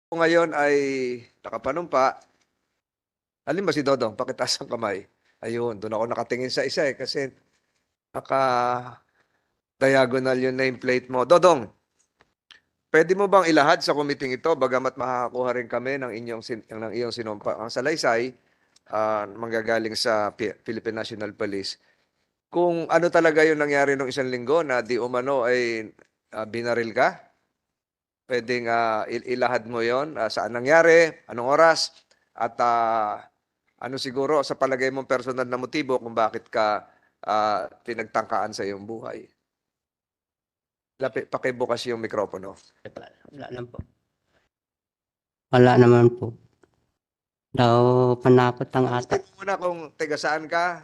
Kung ngayon ay nakapanumpa, alin ba si Dodong? Pakitaas ang kamay. Ayun, doon ako nakatingin sa isa kasi naka-diagonal yung nameplate mo. Dodong, pwede mo bang ilahad sa committee ito bagamat makakakuha rin kami ng iyong sinumpa ang salaysay manggagaling sa Philippine National Police. Kung ano talaga yung nangyari nung isang linggo na di umano ay binaril ka? Pwedeng ilahad mo yon, saan nangyari, anong oras, at ano siguro sa palagay mong personal na motibo kung bakit ka pinagtangkaan sa iyong buhay. Pakibukas yung mikropono. Wala lang po. Wala naman po. Daw panakot ang ata. Sabihin mo muna kung taga saan ka,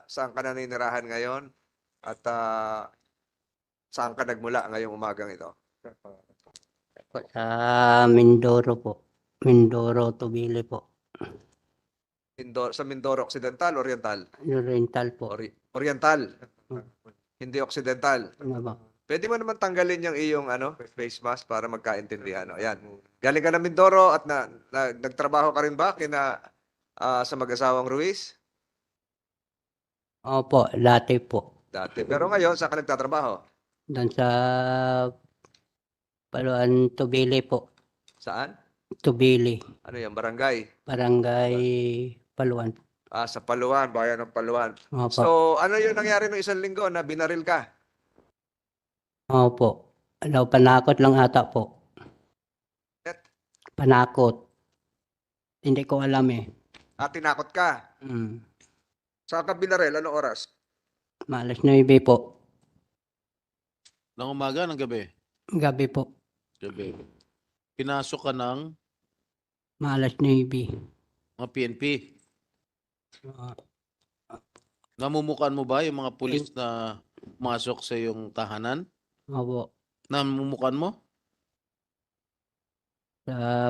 saan ka naninirahan ngayon, at saan ka nagmula ngayong umagang ito. Po, sa Mindoro po. Mindoro, Tubili po. Sa Mindoro Occidental, Oriental? Oriental po. Oriental. Hindi Occidental. Ano ba? Pwede mo naman tanggalin yung iyong face mask para magkaintindihan. Ayan. Galing ka ng Mindoro at nagtrabaho ka rin ba sa mag-asawang Ruiz? Opo, dati po. Dati. Pero ngayon, saan ka nagtatrabaho? Doon sa Paluan, Tubili po. Saan? Tubili. Ano yung barangay? Barangay Paluan. Sa Paluan, bayan ng Paluan. Opo. So, ano yung nangyari nung isang linggo na binaril ka? Opo. Daw panakot lang ata po. Panakot. Hindi ko alam eh. Tinakot ka? Saan ka binaril? Anong oras? Malas 9 po. Ng umaga, ng gabi? Gabi po. Gabi. Pinasok ka ng Malas 9. mga PNP. Namumukan mo ba yung mga pulis na pumasok sa iyong tahanan? Opo. Namumukan mo?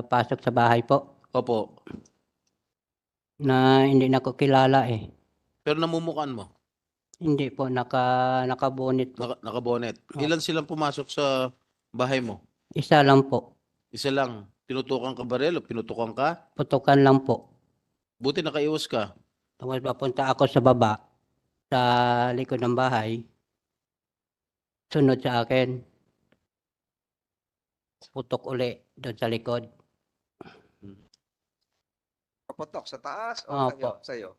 Pasok sa bahay po. Opo. Na hindi na ko kilala eh. Pero namumukan mo? Hindi po, nakabonet po. Nakabonet. Opo. Ilan silang pumasok sa bahay mo? Isa lang po. Isa lang. Tinutukan ka baril o pinutukan ka? Putukan lang po. Buti nakaiwas ka. Tapos papunta ako sa baba, sa likod ng bahay. Sunod sa akin. Putok uli doon sa likod. Kapotok sa taas o Opo. sa iyo?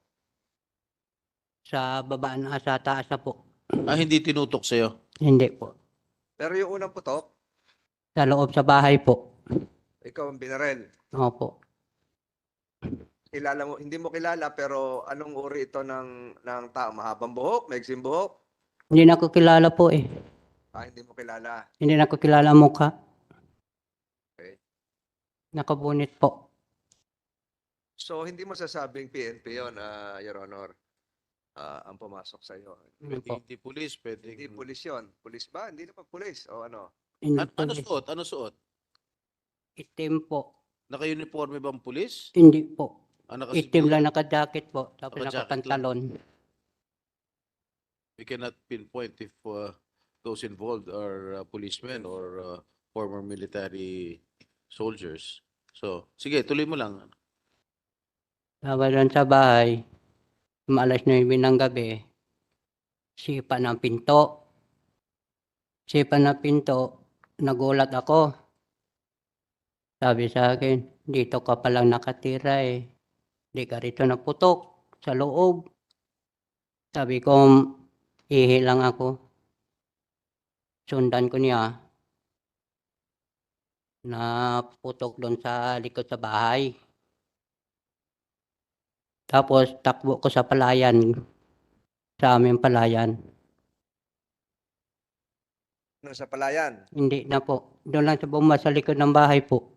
Sa baba na, sa taas na po. Hindi tinutok sa'yo? Hindi po. Pero yung unang putok, Sa loob sa bahay po. ikaw ang binaril. Opo. Kilala mo, hindi mo kilala pero anong uri ito ng tao? Mahabang buhok, maiksing buhok? Hindi na ko kilala po eh. Hindi mo kilala. Hindi na ko kilala ang mukha. Okay. Nakabunit po. So hindi mo sasabing PNP yun, Your Honor, ang pumasok sa iyo. Hindi pulis, pwede. Hindi pulis yun. Pulis ba? Hindi naman pulis. O ano? Ano suot? Ano suot? Itim po. Naka-uniforme bang pulis? Hindi po. Naka-civil? Itim lang naka-jacket po. Tapos Naka-jacket naka-pantalon. We cannot pinpoint if those involved are policemen or former military soldiers. So, sige, tuloy mo lang. Tapos doon sa bahay, alas 9 ng gabi, sipa ng pinto. Sipa ng pinto, nagulat ako. Sabi sa akin, dito ka palang nakatira eh. Di ka rito naputok sa loob. Sabi ko, ihi lang ako. Sundan ko niya. Naputok doon sa likod sa bahay. Tapos takbo ko sa palayan. Sa aming palayan. Sa palayan? Hindi na po. Doon lang sa bumba sa likod ng bahay po.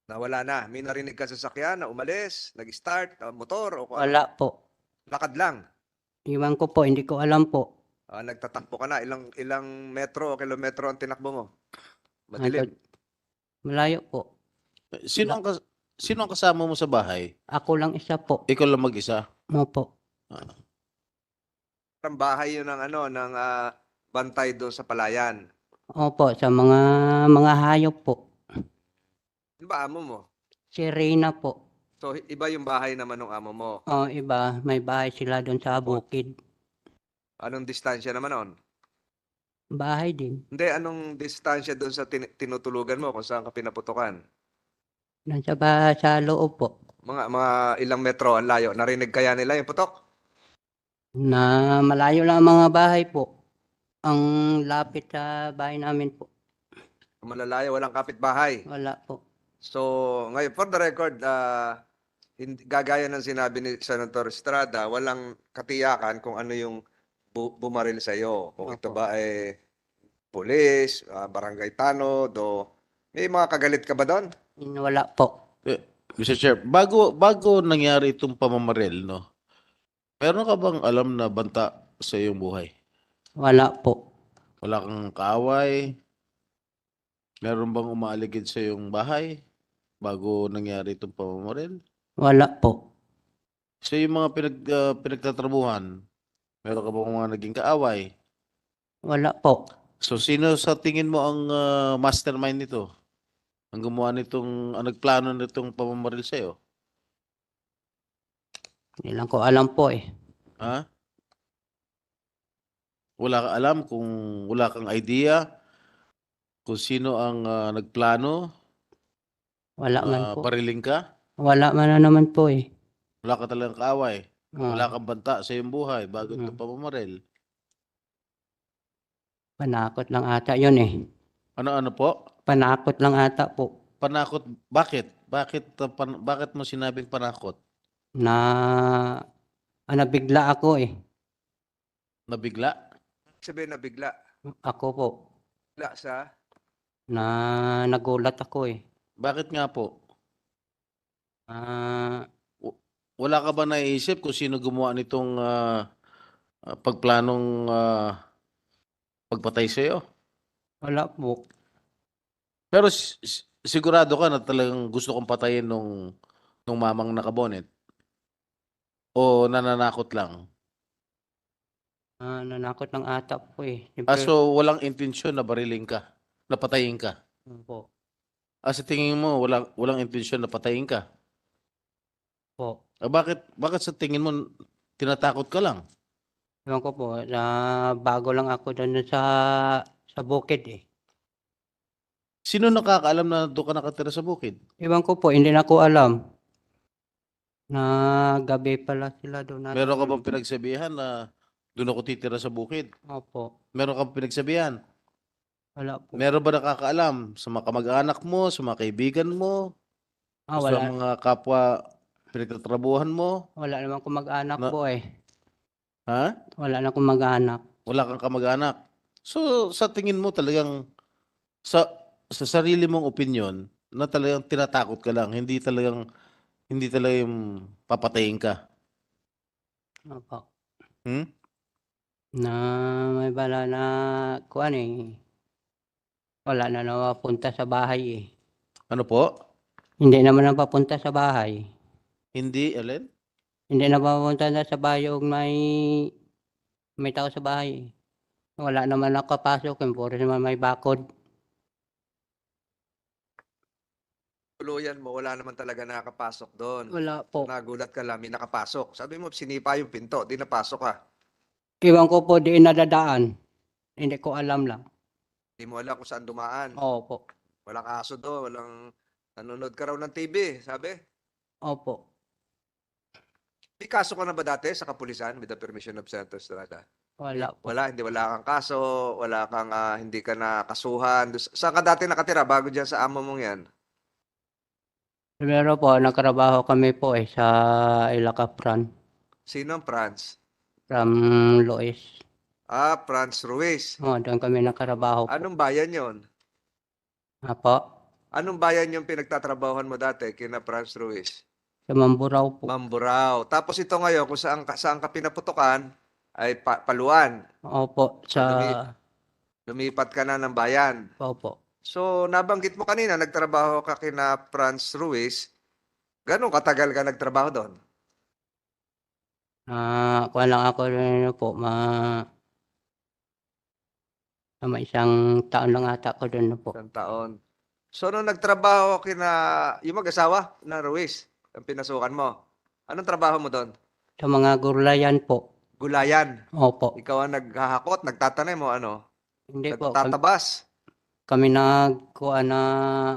Nawala na. May narinig ka sa sasakyan na umalis, nag-start, motor o kung Wala po. Lakad lang. Iwan ko po, hindi ko alam po. Nagtatakbo ka na. Ilang metro o kilometro ang tinakbo mo? Madilim. Malayo po. Sino ang kasama mo sa bahay? Ako lang isa po. Ikaw lang mag-isa? Opo. Ang bahay yun ng bantay doon sa palayan. Opo, sa mga hayop po. Ano ba amo mo? Si Reyna po. So, iba yung bahay naman ng amo mo. O iba, may bahay sila doon sa bukid. Anong distansya naman nun? Bahay din. Hindi, anong distansya doon sa tinutulugan mo kung saan ka pinaputukan? Doon sa loob po. Mga ilang metro ang layo. Narinig kaya nila yung putok? Na malayo lang ang mga bahay po. Ang lapit sa bahay namin po. Malalayo, walang kapitbahay. Wala po. So, ngayon, for the record, gagaya ng sinabi ni Senator Estrada, walang katiyakan kung ano yung bumaril sa iyo. Kung ito Opo. ba ay pulis, barangay tanod, o may mga kagalit ka ba doon? Wala po. Mr. Chair, bago nangyari itong pamamaril, no? Meron ka bang alam na banta sa iyong buhay? Wala po. Wala kang kaaway? Meron bang umaaligid sa iyong bahay bago nangyari itong pamamaril? Wala po. So yung mga pinagtatrabuhan, meron ka bang mga naging kaaway? Wala po. So sino sa tingin mo ang mastermind nito? Ang gumawa nitong, ang nagplano nitong pamamaril sa iyo? Hindi lang ko alam po eh. Ha? Wala ka alam kung wala kang idea kung sino ang nagplano Wala man na po. bariling ka? Wala man na naman po eh. Wala ka talagang kaaway? Wala Ah, kang banta sa iyong buhay bago itong Mm. pamamaril? Panakot lang ata yun eh. Ano po? Panakot lang ata po. Panakot? Bakit? Bakit mo sinabing panakot? Na nabigla ako eh. Nabigla? Sabihin na bigla. Ako po. Bigla sa... Na nagulat ako eh. Bakit nga po? Ah, Wala ka ba naisip kung sino gumawa nitong pagplanong pagpatay sa iyo? wala po. Pero sigurado ka na talagang gusto kong patayin nung mamang nakabonet? O nananakot lang? Nanakot lang ata po eh. So walang intensyon na bariling ka, na patayin ka? Po. Sa tingin mo walang intensyon na patayin ka? Po. Bakit sa tingin mo tinatakot ka lang? Ewan ko po. Bago lang ako doon sa bukid eh. Sino nakakaalam na doon ka nakatira sa bukid? Ewan ko po. Hindi na ko alam. Na gabi pala sila doon. Meron ka bang pinagsabihan na doon ako titira sa bukid? Opo. Meron ka bang pinagsabihan? Wala po. Meron ba nakakaalam sa mga kamag-anak mo, sa mga kaibigan mo, sa Wala. mga kapwa pinagtatrabuhan mo? Wala naman akong mag-anak Na- po eh. Ha? Wala na akong mag-anak. Wala kang kamag-anak. So sa tingin mo talagang sa sarili mong opinion na talagang tinatakot ka lang, hindi talagang papatayin ka. Opo. Hmm? Na may bala na kuan eh. Wala na napapunta sa bahay eh. Ano po? Hindi naman napapunta sa bahay. Hindi, Ellen? Hindi napapunta na sa bahay og may tao sa bahay eh. Wala naman nakapasok. Puro naman may bakod. Tuluyan mo, wala naman talaga nakapasok doon. Wala po. Nagulat ka lang, may nakapasok. Sabi mo, sinipa yung pinto, di napasok ka. Iwan ko po di nadadaan. Hindi ko alam lang. Di mo alam kung saan dumaan. Opo. Walang aso doon, walang nanonood ka raw ng TV, sabi. Opo. May kaso ka na ba dati sa kapulisan with the permission of Senator Estrada? Wala po. Wala kang kaso, wala kang hindi ka nakasuhan. Saan ka dati nakatira bago dyan sa amo mong yan? Primero po, nagtrabaho kami po eh sa Ilacapran. Sino ang Franz? From Lois. Franz Ruiz. Doon kami nagtrabaho po. Anong bayan yon? Apo. Anong bayan yung pinagtatrabahuhan mo dati kina Franz Ruiz? Sa Mamburao po. Mamburao. Tapos ito ngayon, kung saan ka pinaputukan, ay Paluan. Opo. Lumipat ka na ng bayan. Opo. So, nabanggit mo kanina, nagtrabaho ka kina Franz Ruiz. Ganun katagal ka nagtrabaho doon? Kuha lang ako rin po. Isang taon lang ata ako doon po. Isang taon. So, nung nagtrabaho yung mag-asawa na Ruiz, ang pinasukan mo, anong trabaho mo doon? Sa mga gulayan po. Gulayan. Opo. Ikaw ang naghahakot, nagtatanim mo, ano? Hindi po. Nagtatabas. Kami nagkuha na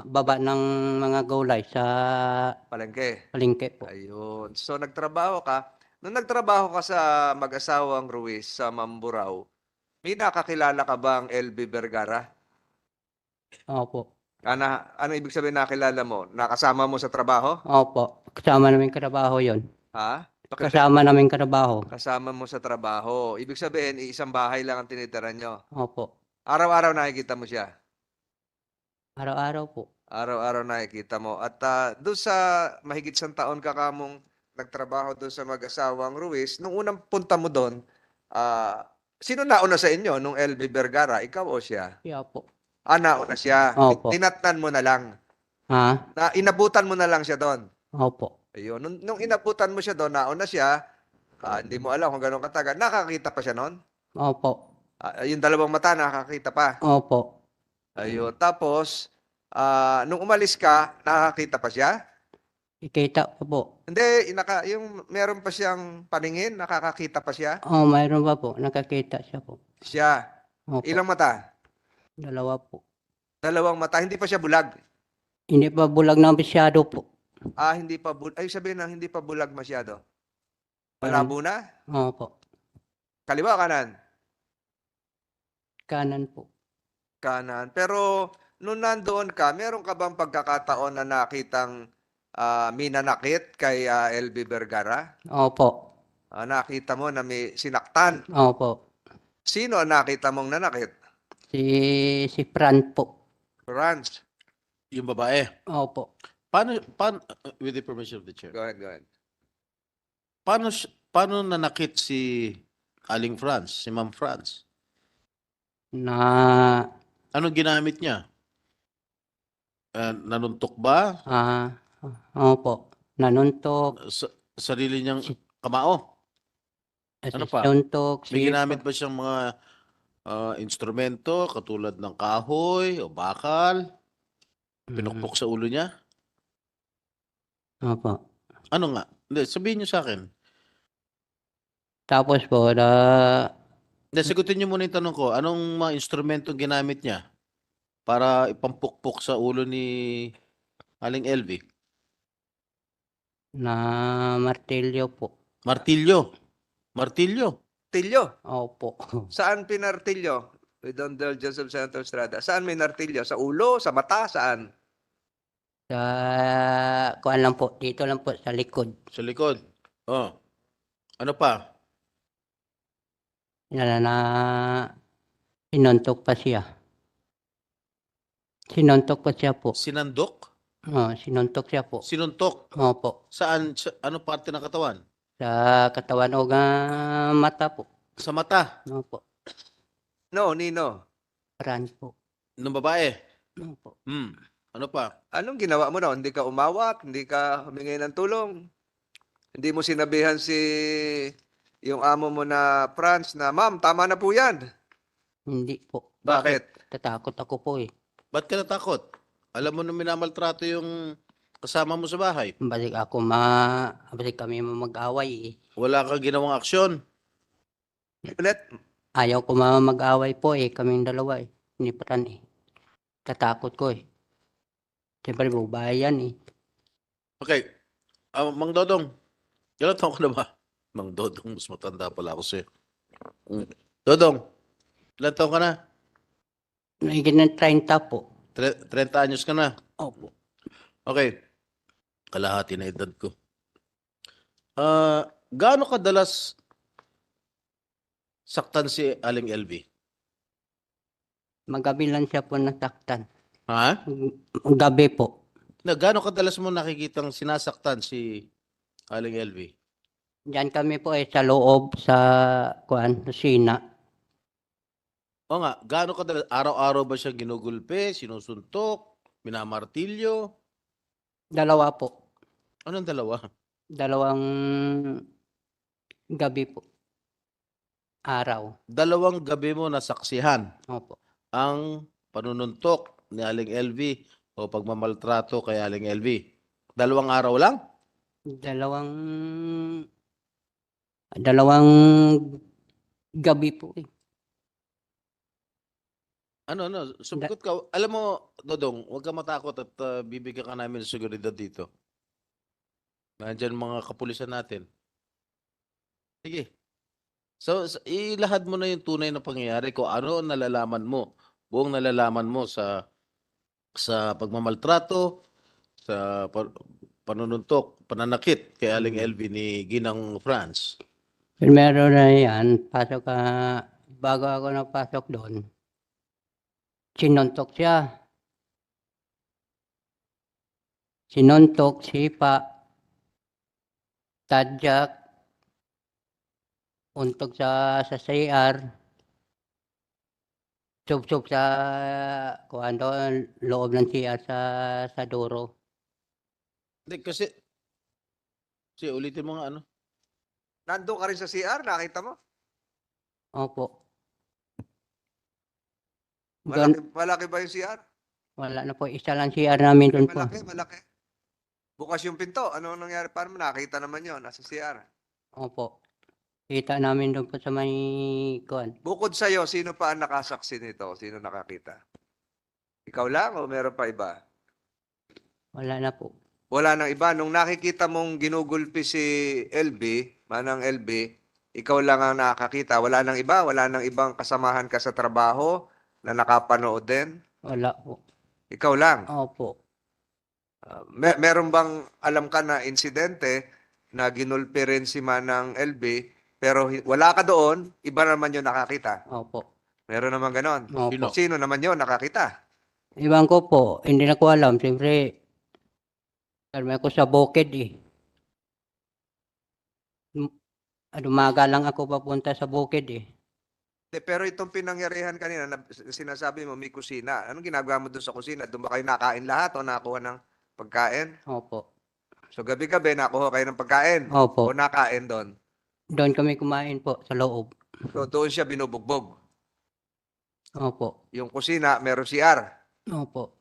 baba ng mga gulay sa Palengke. palengke po. Ayun. So, nagtrabaho ka. Nung nagtrabaho ka sa mag-asawang Ruiz sa Mamburao, may nakakilala ka bang LB Vergara? Opo. Ano ibig sabihin nakilala mo? Nakasama mo sa trabaho? Opo. Kasama namin trabaho yon. Ha? Bakit Kasama namin trabaho. kasama mo sa trabaho? Ibig sabihin, isang bahay lang ang tinitira nyo. Opo. Araw-araw nakikita mo siya. Araw-araw po. Araw-araw nakikita mo. At doon sa mahigit isang taon ka kamong nagtrabaho doon sa mag-asawang Ruiz, nung unang punta mo doon, sino nauna sa inyo nung LB Vergara? Ikaw o siya? Kaya po. Nauna siya. Opo. Tinatnan mo na lang. Ha? Inabutan mo na lang siya doon. Opo. Ayun. Nung inabutan mo siya doon, nauna siya, hindi mo alam kung gano'ng katagal. Nakakita pa siya noon? Opo. Yung dalawang mata, nakakita pa. Opo. Ayun. Tapos, nung umalis ka, nakakita pa siya? Ikita po po. Hindi, yung meron pa siyang paningin, nakakakita pa siya? Mayroon pa po. Nakakita siya po. Siya. Opo. Ilang mata? Dalawa po. Dalawang mata. Hindi pa siya bulag. Hindi pa bulag na masyado po. Hindi pa bulag. Ay, sabihin na, hindi pa bulag masyado. Parang- Malabo na? Opo. Kaliwa, kanan? Kanan po. Kanan. Pero, nung nandoon ka, meron ka bang pagkakataon na nakitang minanakit kay LB Vergara? Opo. Nakita mo na may sinaktan. Opo. Sino ang nakita mong nanakit? Si Fran po. Franz. Yung babae. Opo. Paano, with the permission of the chair, Go ahead, go ahead. paano nanakit si Aling Franz, si Ma'am Franz? Na Anong ginamit niya? Nanuntok ba? opo. Nanuntok. Sarili niyang kamao? Ano pa? Nanuntok. May ginamit ba siyang mga instrumento katulad ng kahoy o bakal? Pinukpok sa ulo niya? Opo. Ano nga? Hindi, sabihin niyo sa akin. Tapos po, Hindi, sagutin niyo muna yung tanong ko. Anong mga instrumento ginamit niya para ipampukpok sa ulo ni Aling LV? na martilyo po. Martilyo. Martilyo. Tilyo. Opo. Saan pinartilyo? With Don Del Joseph Senator Estrada. Saan may nartilyo? Sa ulo? Sa mata? Saan? Sa, kuan lang po, dito lang po sa likod. Sa likod. Oh. Ano pa? Na sinuntok pa siya. Sinuntok pa siya po. Sinandok? Sinuntok siya po. Sinuntok? Opo. Saan? Ano parte ng katawan? Sa katawan o mata po. Sa mata Opo. No, Nino. Fran po. ng babae. Opo. Ano pa? Anong ginawa mo noon? Hindi ka umawat? Hindi ka humingi ng tulong? Hindi mo sinabihan yung amo mo na Franz na, Ma'am, tama na po yan. Hindi po. Bakit? Tatakot ako po eh. Ba't ka natakot? Alam mo na minamaltrato yung kasama mo sa bahay. Balik kami mag-away eh. Wala kang ginawang aksyon. Ulit? Ayaw ko mag-away po eh. Kaming dalawa eh. Ni Fran eh. Tatakot ko eh. Siyempre babae yan eh. Okay. Mang Dodong, ilan taon ka na ba? Mang Dodong, mas matanda pala ako sa'yo. Dodong, ilan taon ka na? Naigit ng 30 po. 30 anyos ka na. Opo. Okay. Kalahati na edad ko. Gaano kadalas saktan si Aling LV? Magabi lang siya po nasaktan. Ha? Gabi po. Gaano kadalas mo nakikitang sinasaktan si Aling LV? Diyan kami po eh sa loob sa kusina. O nga, gaano kadalas? Araw-araw ba siya ginugulpe, sinusuntok, minamartilyo? Dalawa po. Anong dalawa? Dalawang gabi po. Araw. Dalawang gabi mo nasaksihan Opo. ang panununtok ni Aling LV o pagmamaltrato kay Aling LV? 2 araw lang? Dalawang gabi po eh. Ano, sumagot ka. Alam mo, Dodong, huwag ka matakot at bibigyan ka namin ng seguridad dito. Nandyan mga kapulisan natin. Sige. So, ilahad mo na yung tunay na pangyayari kung ano ang nalalaman mo. Buong nalalaman mo sa pagmamaltrato, sa panununtok, pananakit kay Aling LV ni Ginang France. Primero na yan, bago ako napasok doon, sinuntok siya. Sinuntok, sipa, tadyak, untog sa CR, sub-sub sa kuan doon, loob ng CR sa duro. Hindi, kasi ulitin mo nga ano. Nandun ka rin sa CR, nakita mo? Opo. Malaki ba yung CR? Wala na po, isa lang CR namin doon po. Malaki. Bukas yung pinto. Ano nangyari? Paano mo nakita naman yun? Nasa CR. Opo. Kita namin doon po sa may kuan. Bukod sa'yo, sino pa ang nakasaksi nito? Sino nakakita? Ikaw lang o meron pa iba? Wala na po. Wala nang iba. Nung nakikita mong ginugulpi si LB, Manang LB, ikaw lang ang nakakita. Wala nang iba? Wala nang ibang kasamahan ka sa trabaho na nakapanood din? Wala po. Ikaw lang. Opo. Meron bang alam ka na insidente na ginulpi rin si Manang LB pero wala ka doon, iba naman yung nakakita? Opo. Meron naman ganon. Opo. Sino naman yun nakakita? Iwan ko po, hindi na ko alam. Siyempre, karmi ako sa bukid eh. Umaga lang ako papunta sa bukid eh. Pero itong pinangyarihan kanina, na sinasabi mo may kusina. Anong ginagawa mo doon sa kusina? Doon ba kayo nakain lahat o nakuha ng pagkain? Opo. So gabi-gabi nakuha kayo ng pagkain? Opo. O nakain doon? Doon kami kumain po sa loob. So doon siya binubugbog. Opo. Yung kusina, meron CR. Opo.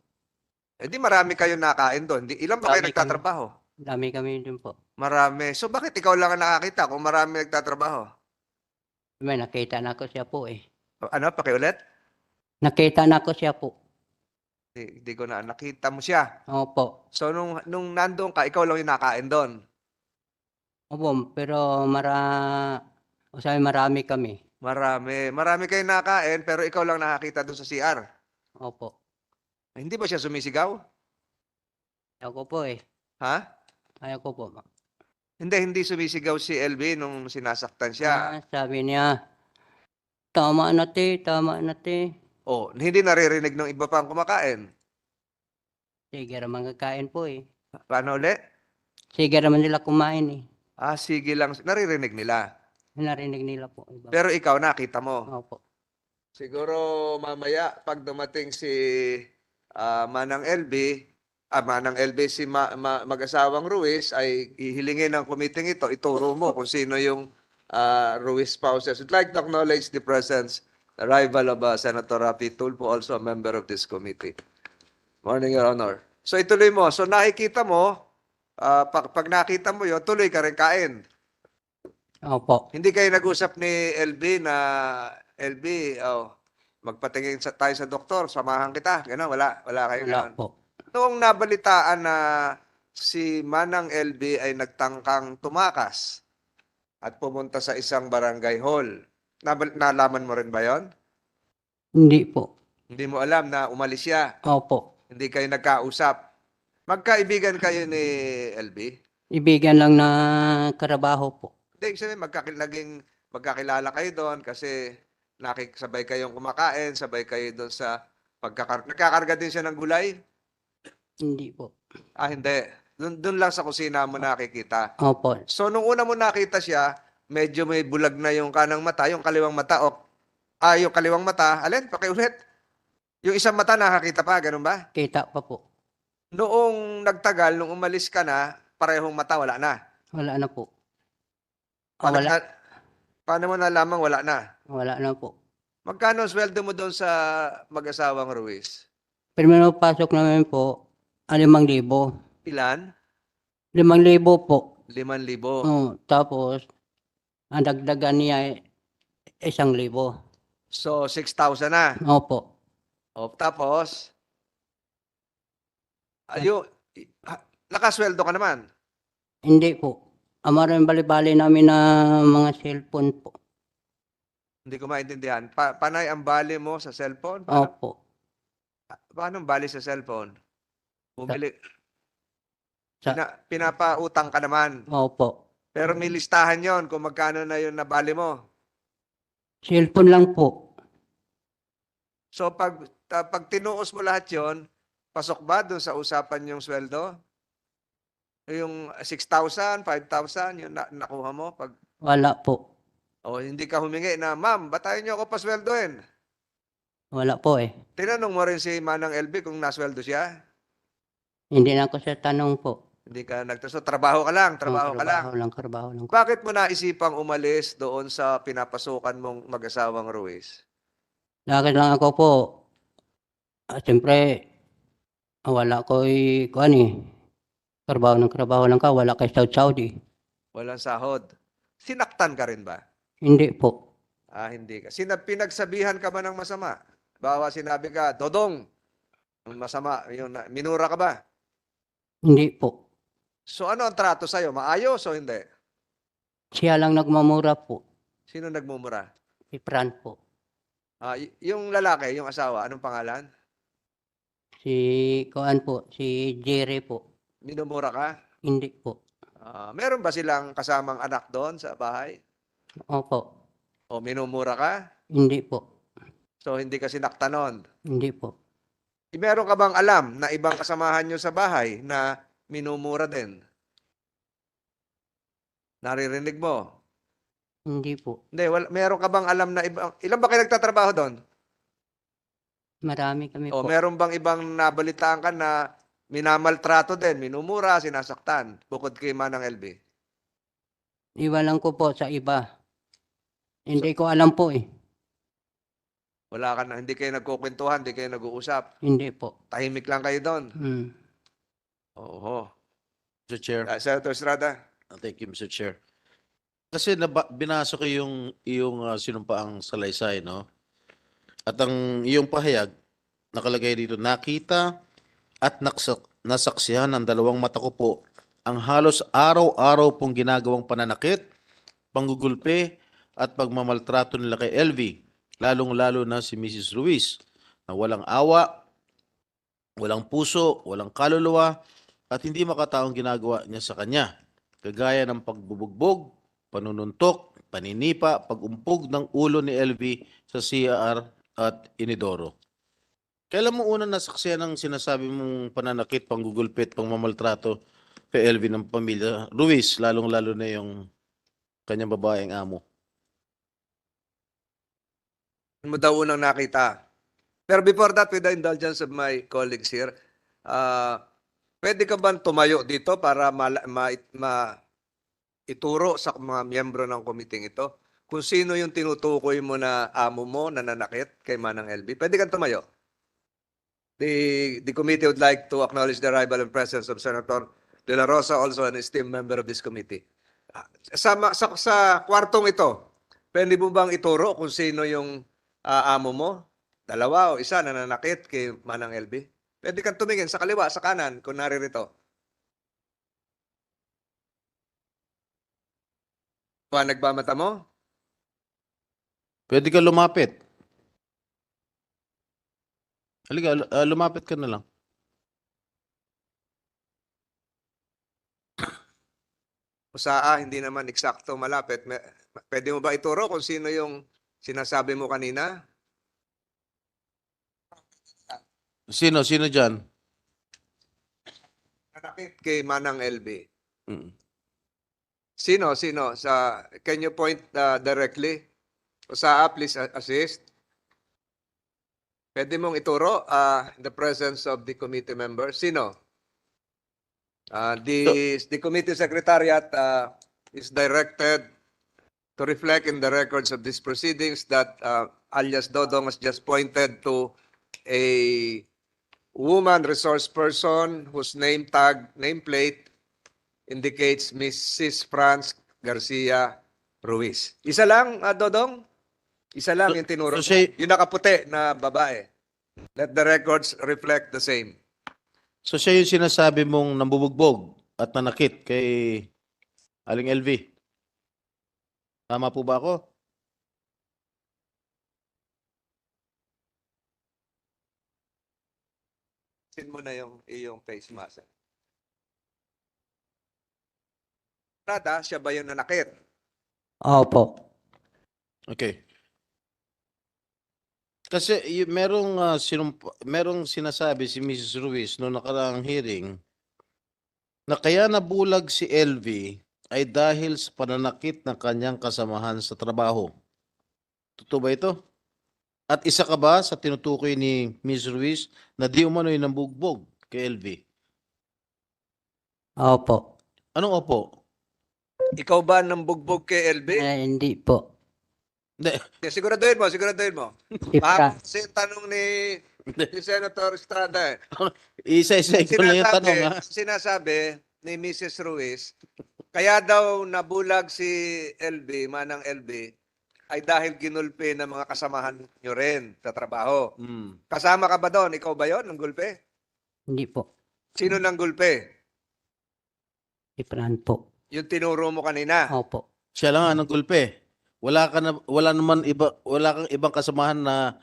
Eh di marami kayo nakain doon. Ilan ba kayo Dami nagtatrabaho? Dami kami doon po. Marami. So bakit ikaw lang ang nakakita kung marami nagtatrabaho? May nakita na ko siya po eh. Ano? Pakiulit? Nakita na ko siya po. Hindi ko na. Nakita mo siya. Opo. So nung nandoon ka, ikaw lang yung nakain doon. Opo, pero marami kami. Marami. Marami kayo nakain pero ikaw lang nakakita doon sa CR. Opo. Hindi ba siya sumisigaw? Ayaw ko po eh. Ha? Ayaw ko po. Hindi sumisigaw si LB nung sinasaktan siya. Sabi niya, tama na te, tama na te. Oh, hindi naririnig ng iba pang kumakain. Sige naman kakain po eh. Paano ulit? Sige naman nila kumain eh. Sige lang. Naririnig nila. Narinig nila po. Iba. Pero ikaw nakita mo. Opo. Siguro mamaya pag dumating si Manang LB, si mag-asawang Ruiz ay ihilingin ng committee ito, ituro mo kung sino yung Ruiz spouses. I'd like to acknowledge the presence, arrival of Senator Rafi Tulfo, also a member of this committee. Morning, Your Honor. So ituloy mo. So nakikita mo, pag nakita mo yun, tuloy ka rin kain. Opo. Hindi kayo nag-usap ni LB na, LB, magpatingin tayo sa doktor, samahan kita. Gano'n, wala kayo Wala gano'n. po. Noong nabalitaan na si Manang LB ay nagtangkang tumakas at pumunta sa isang barangay hall, nalaman mo rin ba yon? Hindi po. Hindi mo alam na umalis siya. Opo. Hindi kayo nagkausap. Magkaibigan kayo ni LB? Ibigan lang na karabaho po. Hindi, sabi, magkakilala kayo doon kasi nakikisabay kayong kumakain, sabay kayo doon sa nagkakarga din siya ng gulay? Hindi po. Hindi. Doon lang sa kusina mo nakikita. Opo. So, nung una mo nakita siya, medyo may bulag na yung kanang mata, yung kaliwang mata, yung kaliwang mata, alin, pakiulit. Yung isang mata nakakita pa, ganun ba? Kita pa po. Noong nagtagal, nung umalis ka na, parehong mata, wala na. Wala na po. Wala. Paano mo nalamang wala na? Wala na po. Magkano ang sweldo mo doon sa mag-asawang Ruiz? Primero pasok namin po, 5,000. Ilan? 5,000 po. 5,000. Tapos, ang dagdagan niya ay 1,000. So, 6,000 na. Opo. O, tapos, nakasweldo ka naman. Hindi po. Maraming bali-bali namin na mga cellphone po. Hindi ko maintindihan. Panay ang bali mo sa cellphone? Paano, Opo. paano ang bali sa cellphone? Bumili, Sa, pinapautang ka naman. opo. Pero may listahan yon kung magkano na yun na bali mo. Cellphone lang po. So pag tinuos mo lahat yon, pasok ba doon sa usapan yung sweldo? Yung 6,000, 5,000, yung nakuha mo? Wala po. O hindi ka humingi na, ma'am, batayin niyo ako pasweldoin. Wala po eh. Tinanong mo rin si Manang LB kung nasweldo siya? Hindi na ako sa tanong po. Hindi ka so trabaho ka lang, trabaho ka lang. Trabaho lang. Bakit mo naisipang umalis doon sa pinapasukan mong mag-asawang Ruiz? Lagi lang ako po. Siyempre, wala ko kuan eh. Trabaho lang ka. Wala kay Saudi. Walang sahod. Sinaktan ka rin ba? Hindi po. Hindi ka. Pinagsabihan ka ba ng masama? Bawa sinabi ka, Dodong, masama, minura ka ba? Hindi po. So ano ang trato sa'yo? Maayos o hindi? Siya lang nagmamura po. Sino nagmumura? Si Fran po. Yung lalaki, yung asawa, anong pangalan? Si kuan po. Si Jerry po. Minumura ka? Hindi po. Meron ba silang kasamang anak doon sa bahay? Opo. O minumura ka? Hindi po. So hindi ka sinaktan nun? Hindi po. Meron ka bang alam na ibang kasamahan nyo sa bahay na minumura din? Naririnig mo? Hindi po. Hindi, meron ka bang alam na ilan ba kayo nagtatrabaho doon? Marami kami O po. meron bang ibang nabalitaan ka na minamaltrato din, minumura, sinasaktan, bukod kay Manang LB? Iwalan ko po sa iba. Hindi ko alam po eh. Wala ka na, hindi kayo nagkukwentuhan, hindi kayo nag-uusap. Hindi po. Tahimik lang kayo doon. Oo. Mr. Chair. Senator Estrada. Thank you, Mr. Chair. Kasi binasa ko yung sinumpaang salaysay, no? At ang iyong pahayag, nakalagay dito, nakita at nasaksihan ng dalawang mata ko po ang halos araw-araw pong ginagawang pananakit, panggugulpe, at pagmamaltrato nila kay LV, lalong-lalo na si Mrs. Ruiz, na walang awa, walang puso, walang kaluluwa, at hindi makataong ginagawa niya sa kanya, kagaya ng pagbubugbog, panununtok, paninipa, pagumpog ng ulo ni LV sa CR at Inidoro. Kailan mo unang nasaksihan ng sinasabi mong pananakit, panggugulpit, pangmamaltrato kay LV ng pamilya Ruiz, lalong-lalo na yung kanyang babaeng amo? Ano mo daw unang nakita? Pero before that, with the indulgence of my colleagues here, pwede ka bang tumayo dito para ituro sa mga miyembro ng komiting ito kung sino yung tinutukoy mo na amo mo na nanakit kay Manang LB? Pwede kang tumayo. The committee would like to acknowledge the arrival and presence of Senator De La Rosa, also an esteemed member of this committee. Sa kwartong ito, pwede mo bang ituro kung sino yung amo mo? Dalawa o isa na nanakit kay Manang LB? Pwede kang tumingin sa kaliwa, sa kanan, kung naririto. Nagbamata mo? Pwede ka lumapit. Halika, lumapit ka na lang. Hindi naman eksakto malapit. Pwede mo ba ituro kung sino yung sinasabi mo kanina? Sino dyan? Nanakit kay Manang LB. Mm. Sino? Can you point directly? Please assist. Pwede mong ituro in the presence of the committee members. Sino? The committee secretariat is directed to reflect in the records of these proceedings that alias Dodong has just pointed to woman resource person whose name tag, nameplate indicates Mrs. Franz Garcia Ruiz. Isa lang, Dodong? Isa lang So- yung tinuro. so siya- Yung nakaputi na babae. Let the records reflect the same. So siya yung sinasabi mong nambubugbog at nanakit kay Aling LV. Tama po ba ako? Sin mo na yung iyong face mask. Rada, siya ba yung nanakit? Opo. Okay. Kasi merong sinasabi si Mrs. Ruiz noong nakaraang hearing na kaya nabulag si LV ay dahil sa pananakit ng kanyang kasamahan sa trabaho. Totoo ba ito? At isa ka ba sa tinutukoy ni Ms. Ruiz na di umano'y nambugbog kay LV? Opo. Anong opo? Ikaw ba nang bugbog kay LB? Hindi po. Hindi. Siguraduhin mo, siguraduhin mo. Si Fra- Kasi tanong ni Senator Estrada. Isa-isa ko lang yung tanong ha. Sinasabi ni Mrs. Ruiz, kaya daw nabulag si LB, manang LB, ay dahil ginulpe ng mga kasamahan nyo rin sa trabaho. Hmm. Kasama ka ba doon? Ikaw ba yon ng gulpe? Hindi po. Sino ng gulpe? Si Fran po. Yung tinuro mo kanina. Opo. Siya lang ang gulpe. Wala kang ibang kasamahan na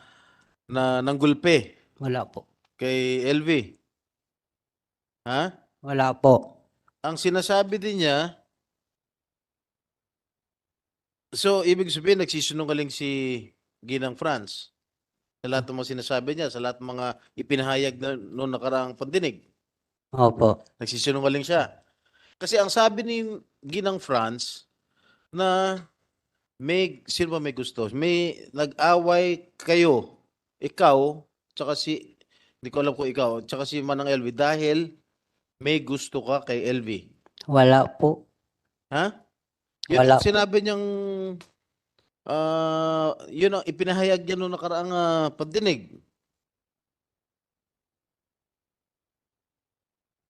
nanggulpe Wala po. kay LV. Ha? Wala po. Ang sinasabi din niya, so ibig sabihin nagsisinungaling si Ginang Franz sa lahat ng mga sinasabi niya, sa lahat ng mga ipinahayag na noong nakaraang pandinig. Opo. Nagsisinungaling siya. Kasi ang sabi ni Ginang Franz na sino ba may gusto? May nag-away kayo, ikaw, tsaka hindi ko alam kung ikaw, tsaka si Manang LV dahil may gusto ka kay LV. Wala po. Ha? Yun Wala ang po. sinabi niyang, yun ang ipinahayag niya noong nakaraang pandinig.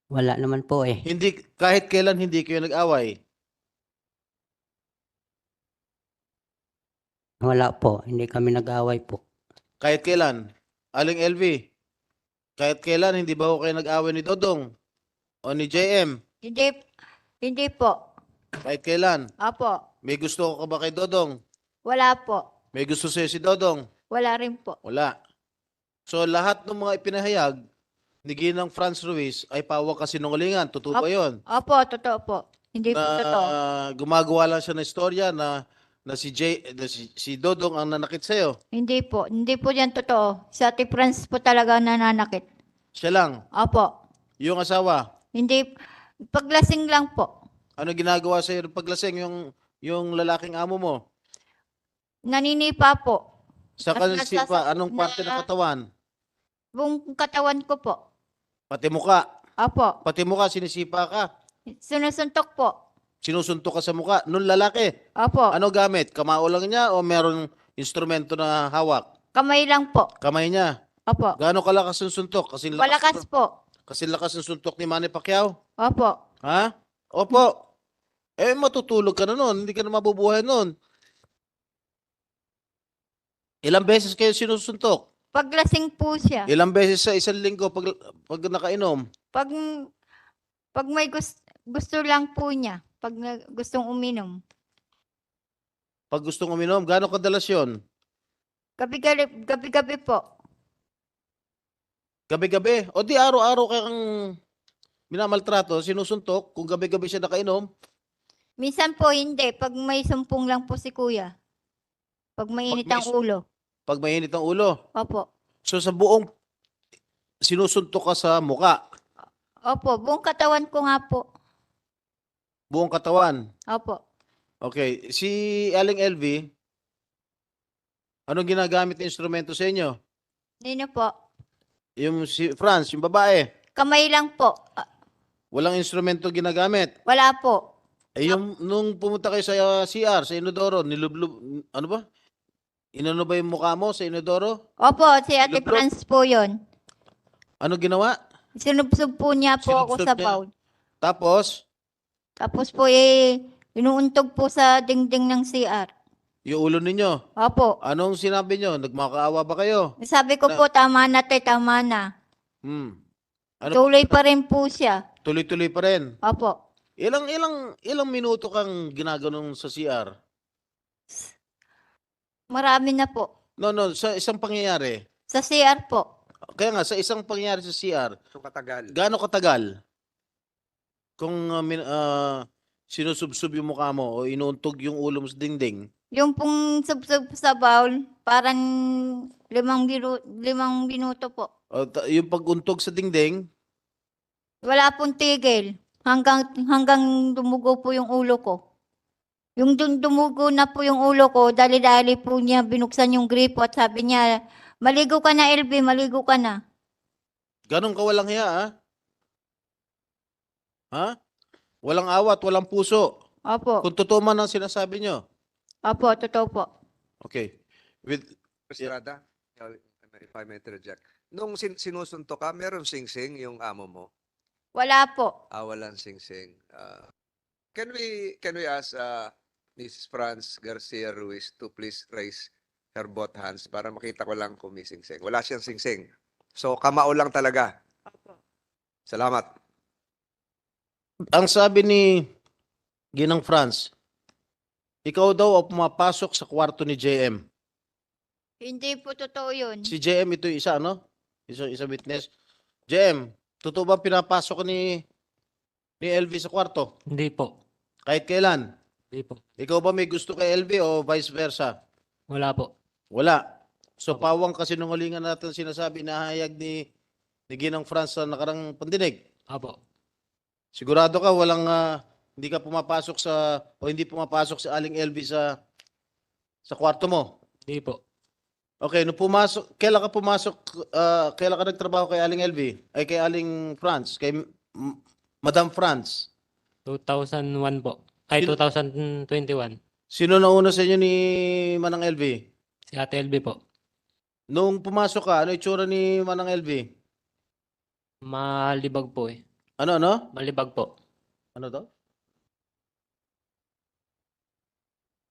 Wala naman po eh. Hindi, kahit kailan hindi kayo nag-away. Wala po. Hindi kami nag-away po. Kahit kailan. Aling LV, kahit kailan hindi ba kayo nag-away ni Dodong o ni JM? Hindi po. Kahit kailan. Apo. May gusto ka ba kay Dodong? Wala po. May gusto sa'yo si Dodong? Wala rin po. Wala. So lahat ng mga ipinahayag ni Ginang Franz Ruiz ay pawang kasinungalingan. Totoo ba yun? Opo, totoo po. Hindi po totoo. Gumagawa lang siya ng istorya na si Dodong ang nanakit sa'yo. Hindi po. Hindi po yan totoo. Si Ate Franz po talaga nananakit. Siya lang. Opo. Yung asawa. Hindi. Paglasing lang po. Ano ginagawa sa'yo ng paglasing yung lalaking amo mo? Naninipa po. Sa At kanisipa, anong parte ng katawan? Buong katawan ko po. Pati muka. Opo. Pati muka, sinisipa ka. Sinusuntok po. Sinusuntok ka sa muka. Nung lalaki, Opo. ano gamit? Kamao lang niya o meron instrumento na hawak? Kamay lang po. Kamay niya. Opo. Gaano kalakas yung suntok? Malakas po. Kasi lakas ng suntok ni Manny Pacquiao. Opo. Ha? Opo. Eh, matutulog ka na nun. Hindi ka na mabubuhay nun. Ilang beses kayo sinusuntok? Paglasing po siya. Ilang beses sa isang linggo pag nakainom? Pag may gusto lang po niya. Pag gustong uminom. Pag gustong uminom, gaano kadalas yun? Gabi-gabi po. Gabi-gabi? O di araw-araw kang minamaltrato, sinusuntok, kung gabi-gabi siya nakainom? Minsan po hindi. Pag may sumpong lang po si kuya. Pag mainit may ang ulo. Pag mainit ang ulo. Opo. So sa buong sinusuntok ka sa muka, Opo. Buong katawan ko nga po. buong katawan. Opo. Okay, si Aling LV, anong ginagamit na instrumento sa inyo? Nino po. Yung si Franz, yung babae, Kamay lang po. walang instrumento ginagamit. Wala po. Eh yung nung pumunta kayo sa CR, sa Inodoro, ano ba? Inano ba yung mukha mo sa Inodoro? Opo. Si Ate Lublog. Franz po yun. Ano ginawa? Sinubsob po niya po ako Sinubsob sa niya? bowl. Tapos, Tapos po inuuntog po sa dingding ng CR. yung ulo ninyo. Opo. Anong sinabi nyo? Nagmakaawa ba kayo? Sabi ko po, tama na te, tama na. Hmm. Ano Tuloy pa rin po siya. Tuloy-tuloy pa rin. Opo. Ilang minuto kang ginaganon sa CR? Marami na po. No, sa isang pangyayari. Sa CR po. Kaya nga, sa isang pangyayari sa CR, So katagal. gaano katagal? Kung sinusubsub yung mukha mo o inuuntog yung ulo mo sa dingding, Yung pong subsob sa bowl, parang 5 minuto po. o yung paguntog sa dingding, Wala pong tigil. Hanggang dumugo po yung ulo ko. Yung dumugo na po yung ulo ko, dali-dali po niya binuksan yung gripo at sabi niya, maligo ka na LB, maligo ka na. ganun ka walang hiya, ha? Ha? Walang awat, walang puso. Opo. Kung totoo man ang sinasabi nyo. Opo, totoo po. Okay. With, Estrada, if I may interject. Nung sinusunto ka, meron sing-sing yung amo mo? Wala po. Walang sing-sing. Can we ask Mrs. Franz Garcia Ruiz to please raise her both hands para makita ko lang kung may sing-sing. Wala siyang sing-sing. So, kamao lang talaga. Salamat. ang sabi ni Ginang Franz, ikaw daw ang pumapasok sa kwarto ni JM. Hindi po totoo yun. Si JM ito yung isa, no? Isa witness. JM, totoo ba pinapasok ni LV sa kwarto? Hindi po. Kahit kailan? Hindi po. Ikaw ba may gusto kay LV o vice versa? Wala po. Wala. So pawang kasinungalingan natin sinasabi na hayag ni Ginang Franz sa nakarang pandinig. Apo. Sigurado ka walang hindi ka pumapasok o hindi pumapasok si Aling LV sa kwarto mo? Hindi po. Okay, nung kailan ka pumasok, kailan ka nagtrabaho kay Aling LV? Ay kay Aling Franz, kay Madam Franz. 2001 po. Ay, Sino- 2021. Sino nauna sa inyo ni Manang LV? Si Ate LB po. Nung pumasok ka, ano itsura ni Manang LV? Malibag po eh. Ano? Malibag po. Ano to?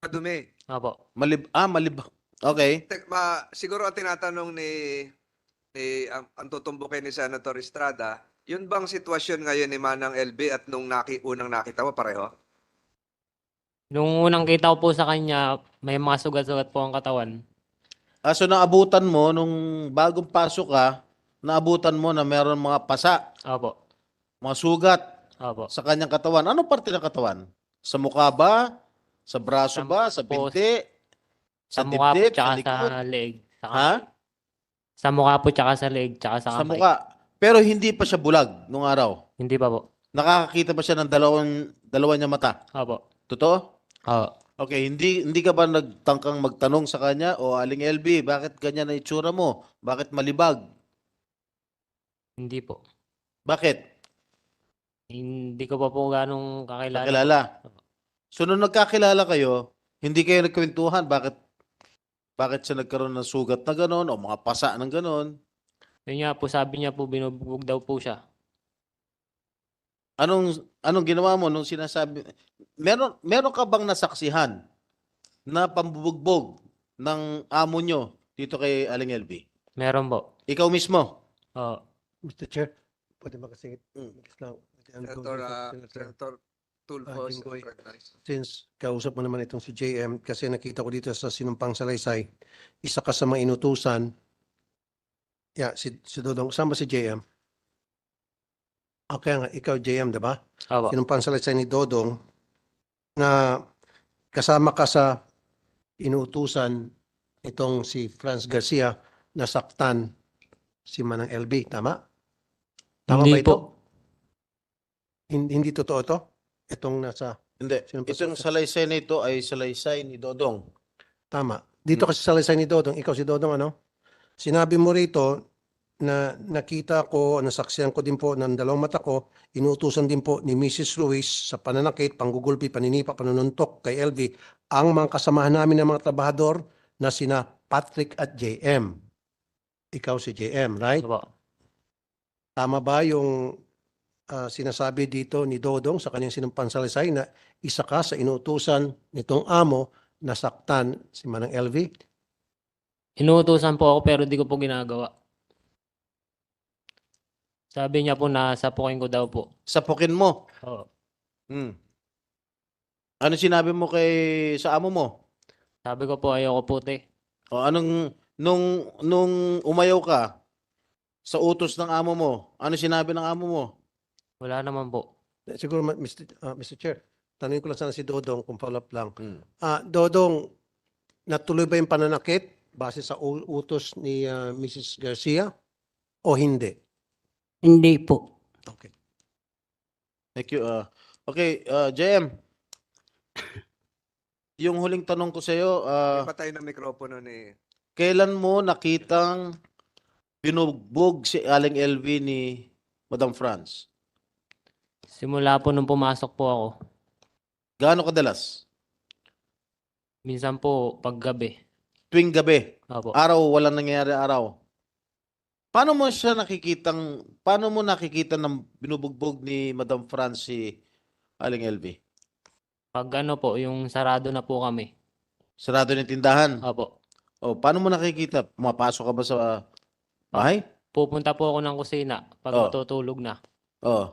Madumi. Apo. Malib. Okay. Siguro ang tinatanong ni ang tutumbukin ni Senator Estrada, yun bang sitwasyon ngayon ni Manang LB at nung unang nakita mo pareho? Nung unang kita ko po sa kanya, may mga sugat-sugat po ang katawan. So naabutan mo, nung bagong pasok ka, naabutan mo na meron mga pasa, Apo. mga sugat Apo. sa kanyang katawan. Anong parte ng katawan? Sa mukha ba? Sa braso ba? Sa po, binti? Sa mukha po, dibdib? tsaka Sa likod? sa leeg. Ha? Sa mukha po, tsaka sa leeg, tsaka sa Sa kamay. mukha. Pero hindi pa siya bulag nung araw. Hindi pa po. Nakakakita ba siya ng dalawa niya mata? Apo. Totoo? Oo. Okay, hindi ka ba nagtangkang magtanong sa kanya, o Aling LB, bakit ganyan na itsura mo? Bakit malibag? Hindi po. Bakit? Hindi ko pa po ganong kakilala. Nakilala. So nung nagkakilala kayo, hindi kayo nagkwentuhan, bakit siya nagkaroon ng sugat na gano'n o mga pasa ng gano'n? Yun nga po, sabi niya po, binubugog daw po siya. Anong ginawa mo nung sinasabi? Meron ka bang nasaksihan na pambubugbog ng amo nyo dito kay Aling LB? Meron po. Ikaw mismo? Oo. Mr. Chair, pwede makasingit lang. Senator Tulfo is Jinggoy. recognized. Since kausap mo naman itong si JM, kasi nakita ko dito sa Sinumpang Salaysay, isa ka sa mga inutusan. Si Dodong, saan ba si JM? Okay nga, ikaw JM, diba? Apo. Sinumpang Salaysay ni Dodong na kasama ka sa inutusan itong si Franz Garcia na saktan si Manang LB, tama? Tama Hindi ba ito? po. Hindi totoo ito? Itong nasa, Hindi. Sino pa Itong sa- salaysay na ito ay salaysay ni Dodong. tama. Dito kasi sa Salaysay ni Dodong, ikaw si Dodong ano? Sinabi mo rito na nakita ko, nasaksihan ko din po ng dalawang mata ko, inuutusan din po ni Mrs. Ruiz sa pananakit, panggugulpi, paninipa, panununtok kay LV, ang mga kasamahan namin ng mga trabahador na sina Patrick at JM. Ikaw si JM, right? Apo. Tama ba yung sinasabi dito ni Dodong sa kanyang sinampansalisay na isa ka sa inutusan nitong amo na saktan si Manang LV? Inuutosan po ako pero di ko po ginagawa. Sabi niya po na sapukin ko daw po. Sapukin mo. Oo. Hmm. Ano sinabi mo sa amo mo? Sabi ko po ayoko puti. O nung umayaw ka sa utos ng amo mo, ano sinabi ng amo mo? Wala naman po. Siguro, Mr. Chair, tanungin ko lang sana si Dodong kung follow-up lang. Hmm. Dodong, natuloy ba yung pananakit base sa utos ni Mrs. Garcia o hindi? Hindi po. Okay. Thank you. Okay, JM. Yung huling tanong ko sa iyo, Ipatay ng mikropono ni... kailan mo nakitang binugbog si Aling LV ni Madam France? Simula po nung pumasok po ako. Gaano kadalas? Minsan po paggabi. Tuwing gabi, Opo. araw, walang nangyayari araw. Paano mo nakikita ng binubugbog ni Madam France si Aling LV? Pag ano po, yung sarado na po kami. Sarado ng tindahan. Opo. O, paano mo nakikita? Pumapasok ka ba sa bahay? Pupunta po ako ng kusina pag Oh. matutulog na. O,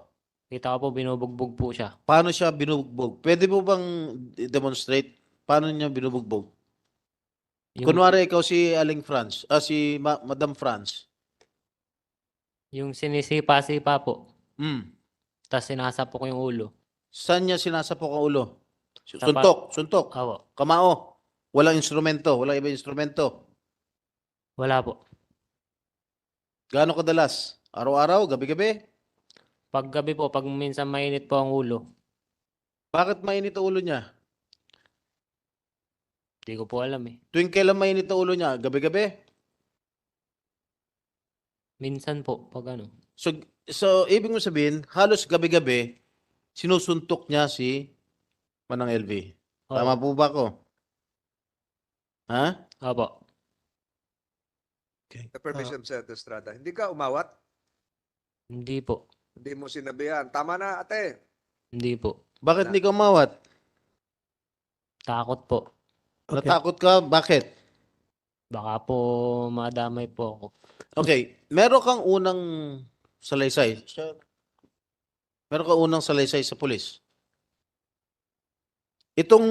Kita ko po binubugbog po siya. paano siya binubugbog? Pwede mo bang demonstrate paano niya binubugbog? Kunwari ikaw si Aling France, si Madam France. Yung sinisipa-sipa po. Hmm. Tapos sinasapok ko yung ulo. Saan niya sinasapok ang ulo? Tapat. Suntok, Opo. kamao. Walang instrumento, walang ibang instrumento. Wala po. Gaano kadalas? Araw-araw, gabi-gabi? Pag gabi po, pag minsan mainit po ang ulo. Bakit mainit ang ulo niya? Hindi ko po alam eh. Tuwing kailan mainit ang ulo niya? Gabi-gabi? Minsan po, pag ano. So ibig mo sabihin, halos gabi-gabi, sinusuntok niya si Manang LV. Tama po ba ako? Ha? Opo. The permission sa Estrada. Hindi ka umawat? Hindi po. Hindi mo sinabihan. Tama na, ate. Hindi po. Bakit hindi ka umawat? Takot po. Okay. Natakot ka? Bakit? Baka po madamay po ako. Okay, meron kang unang salaysay. Meron kang unang salaysay sa pulis. Itong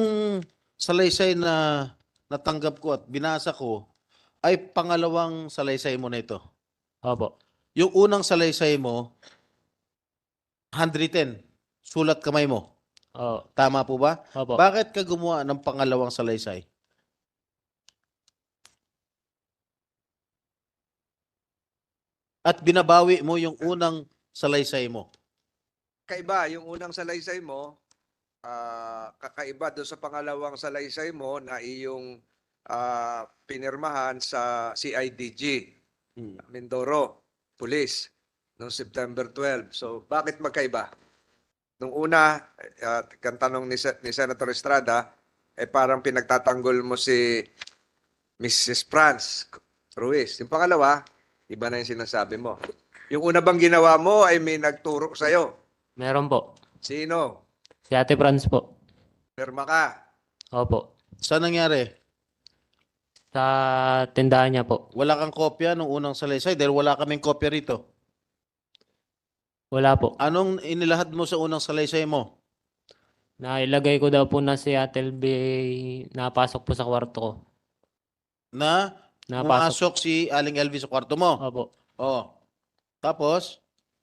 salaysay na natanggap ko at binasa ko ay pangalawang salaysay mo na ito. Opo. Yung unang salaysay mo, handwritten, sulat kamay mo. Oo. Tama po ba? Opo. Bakit ka gumawa ng pangalawang salaysay? At binabawi mo yung unang salaysay mo. Kaiba, yung unang salaysay mo, kakaiba doon sa pangalawang salaysay mo na iyong pinirmahan sa CIDG, Mindoro Police, noong September 12. So, bakit magkaiba? Nung una, kang tanong ni Senator Estrada, parang pinagtatanggol mo si Mrs. France Ruiz. Yung pangalawa, iba na yung sinasabi mo. Yung una bang ginawa mo ay may nagturo sa'yo. Meron po. Sino? Si Ate Franz po. Pirma ka. Opo. Saan nangyari? Sa tindahan niya po. Wala kang kopya nung unang salaysay dahil wala kaming kopya rito. Wala po. Anong inilahad mo sa unang salaysay mo? Nailagay ko daw po na si Ate LB napasok po sa kwarto ko. Na Napasok. pumasok si Aling LV sa kwarto mo. Opo. Oh. Tapos,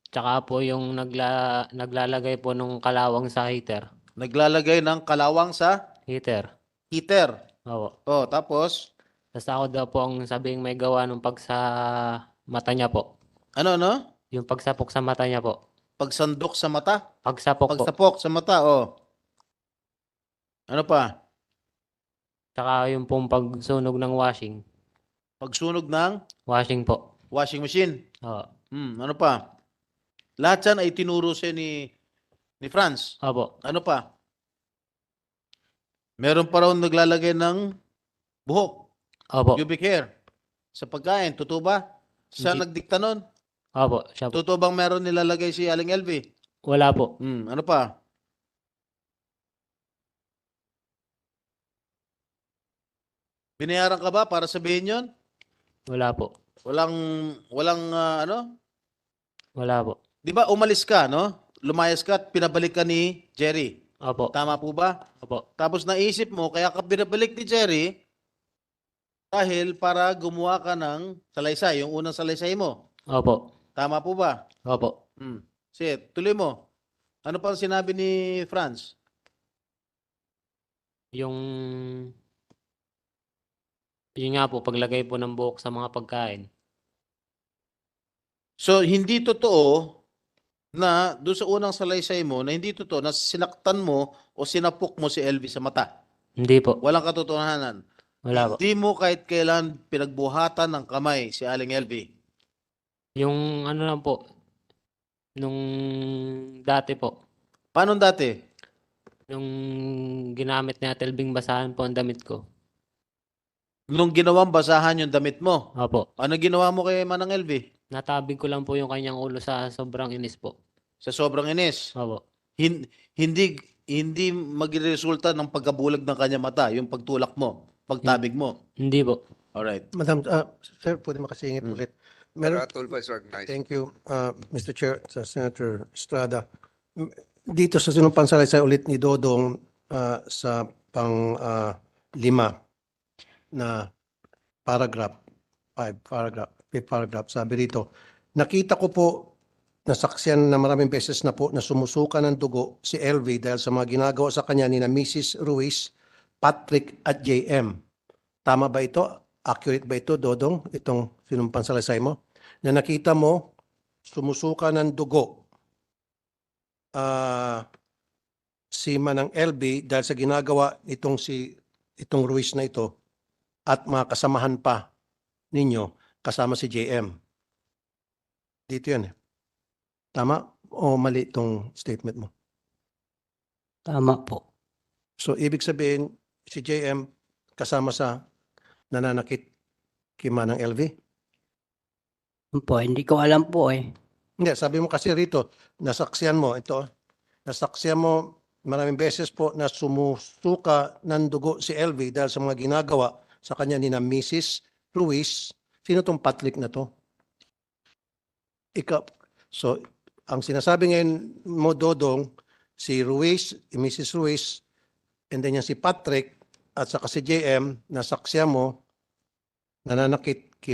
Tsaka po yung naglalagay po nung kalawang sa heater. naglalagay ng kalawang sa Heater. heater. Opo. Oh, tapos, Tapos ako daw po ang sabing may gawa nung pag sa mata niya po. ano? Yung pagsapok sa mata niya po. Pagsandok sa mata? Pagsapok po. Pagsapok sa mata, oh. Ano pa? Tsaka yung pong pagsunog ng washing. Pagsunog ng Washing po. washing machine. Oo. Ano pa? Lahat yan ay tinuro sa'yo ni Franz. Opo. Ano pa? Meron pa raw naglalagay ng buhok, Opo. pubic hair, sa pagkain. Totoo ba? Siya Hindi. nagdikta nun? Opo, siya po. Totoo bang meron nilalagay si Aling LV? Wala po. Ano pa? Binayaran ka ba para sabihin yon? Wala po. Walang Wala po. di ba umalis ka, no? Lumayas ka at pinabalik ka ni Jerry. Opo. Tama po ba? Opo. Tapos naisip mo, kaya ka pinabalik ni Jerry dahil para gumawa ka ng salaysay, yung unang salaysay mo. Opo. Tama po ba? Opo. Sige, tuloy mo. Ano pa ang sinabi ni Franz? Yung yun nga po, paglagay po ng buhok sa mga pagkain. So, hindi totoo na doon sa unang salaysay mo na hindi totoo na sinaktan mo o sinapok mo si Elvis sa mata. Hindi po. Walang katotohanan. Wala po. Hindi mo kahit kailan pinagbuhatan ng kamay si Aling Elvi. Yung ano lang po, nung dati po, Paano dati? nung ginamit ni Ate Elving basahan po ang damit ko. Nung ginawang basahan yung damit mo. Opo. Ano ginawa mo kay Manang Elvi? Natabig ko lang po yung kanyang ulo sa sobrang inis po. Sa sobrang inis. Opo. Hindi magresulta ng pagkabulag ng kanya mata, yung pagtulak mo, pagtabig mo. Hindi po. Alright. Madam, sir, pwede makasingit ulit. Meron, Tulfo is recognized. thank you, Mr. Chair, sa Senator Estrada. Dito sa sinumpang salaysay ulit ni Dodong sa pang-5 na paragraph, fifth paragraph, sabi rito, nakita ko po nasaksiyan na maraming beses na po na sumusuka ng dugo si LV dahil sa mga ginagawa sa kanya ni na Mrs. Ruiz, Patrick at JM. Tama ba ito? Accurate ba ito, Dodong? Itong sinumpang salaysay mo? Na nakita mo sumusuka ng dugo si Manang LV dahil sa ginagawa itong Ruiz na ito at mga kasamahan pa ninyo kasama si JM. Dito yan. Tama o mali itong statement mo? Tama po. So, ibig sabihin, si JM kasama sa nananakit kay Manang LV? Po, hindi ko alam po eh. Hindi, sabi mo kasi rito, nasaksiyan mo, nasaksiyan mo maraming beses po na sumusuka ng dugo si LV dahil sa mga ginagawa sa kanya ni na Mrs. Ruiz. Sino tong Patrick na to? Ikaw. So, ang sinasabi ngayon mo, Dodong, si Ruiz, Mrs. Ruiz, and then yan si Patrick, at saka si JM, nasaksiyan mo, nananakit kay